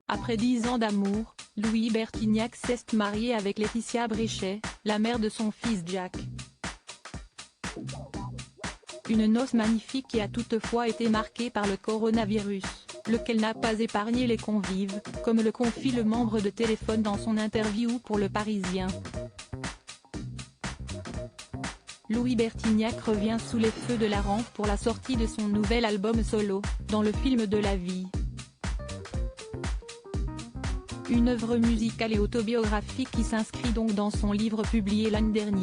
Après 10 ans d'amour, Louis Bertignac s'est marié avec Laetitia Bréchet, la mère de son fils Jack. Une noce magnifique qui a toutefois été marquée par le coronavirus, lequel n'a pas épargné les convives, comme le confie le membre de Téléphone dans son interview pour Le Parisien. Louis Bertignac revient sous les feux de la rampe pour la sortie de son nouvel album solo, Dans le film de la vie. Une œuvre musicale et autobiographique qui s'inscrit donc dans son livre publié l'an dernier.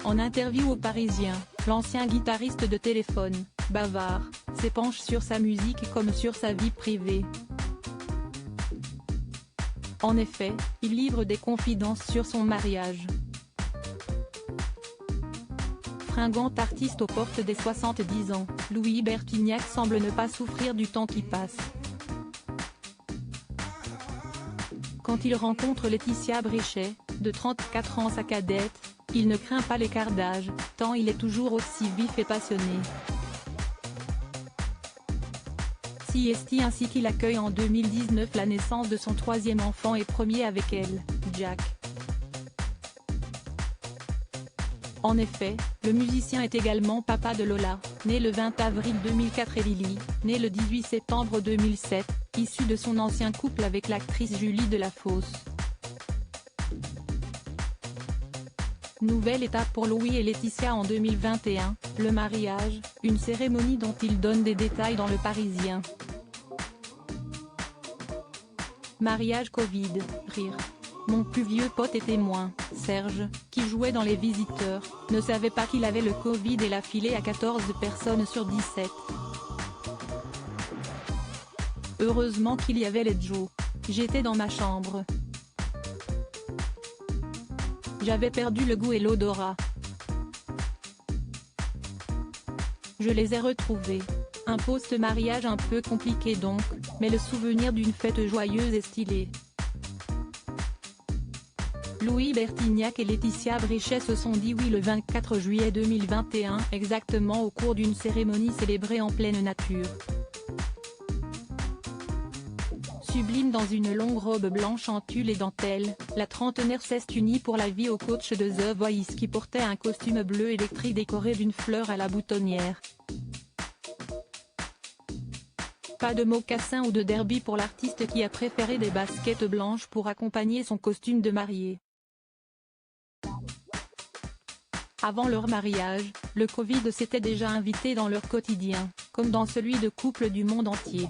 En interview au Parisien, l'ancien guitariste de Téléphone, bavard, s'épanche sur sa musique comme sur sa vie privée. En effet, il livre des confidences sur son mariage. Fringant artiste aux portes des 70 ans, Louis Bertignac semble ne pas souffrir du temps qui passe. Quand il rencontre Laetitia Bréchet, de 34 ans sa cadette, il ne craint pas l'écart d'âge, tant il est toujours aussi vif et passionné. C'est ainsi qu'il accueille en 2019 la naissance de son troisième enfant et premier avec elle, Jack. En effet, le musicien est également papa de Lola, née le 20 avril 2004 et Lily, née le 18 septembre 2007, issue de son ancien couple avec l'actrice Julie Delafosse. Nouvelle étape pour Louis et Laetitia en 2021, le mariage, une cérémonie dont il donne des détails dans Le Parisien. Mariage Covid, rire. Mon plus vieux pote et témoin, Serge, qui jouait dans Les Visiteurs, ne savait pas qu'il avait le Covid et l'a filé à 14 personnes sur 17. Heureusement qu'il y avait les Joe. J'étais dans ma chambre. J'avais perdu le goût et l'odorat. Je les ai retrouvés. Un post-mariage un peu compliqué donc, mais le souvenir d'une fête joyeuse et stylée. Louis Bertignac et Laetitia Bréchet se sont dit oui le 24 juillet 2021, exactement au cours d'une cérémonie célébrée en pleine nature. Sublime dans une longue robe blanche en tulle et dentelle, la trentenaire s'est unie pour la vie au coach de The Voice qui portait un costume bleu électrique décoré d'une fleur à la boutonnière. Pas de mocassin ou de derby pour l'artiste qui a préféré des baskets blanches pour accompagner son costume de mariée. Avant leur mariage, le Covid s'était déjà invité dans leur quotidien, comme dans celui de couples du monde entier.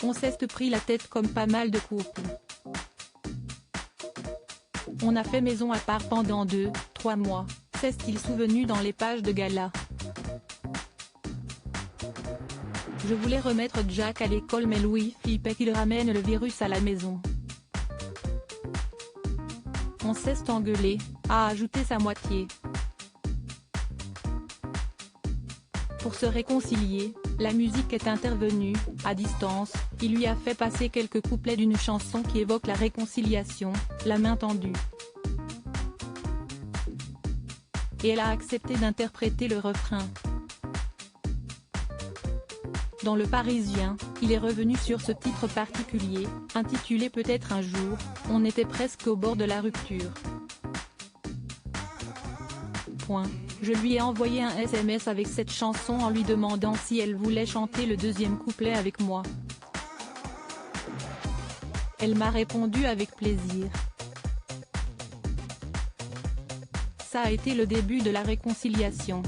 On s'est pris la tête comme pas mal de couples. On a fait maison à part pendant 2-3 mois, s'est-il souvenu dans les pages de gala. Je voulais remettre Jack à l'école mais Louis flippait qu'il ramène le virus à la maison. On s'est engueulé, a ajouté sa moitié. Pour se réconcilier, la musique est intervenue, à distance, il lui a fait passer quelques couplets d'une chanson qui évoque la réconciliation, La main tendue. Et elle a accepté d'interpréter le refrain. Dans Le Parisien, il est revenu sur ce titre particulier, intitulé Peut-être un jour, on était presque au bord de la rupture. Je lui ai envoyé un SMS avec cette chanson en lui demandant si elle voulait chanter le deuxième couplet avec moi. Elle m'a répondu avec plaisir. Ça a été le début de la réconciliation.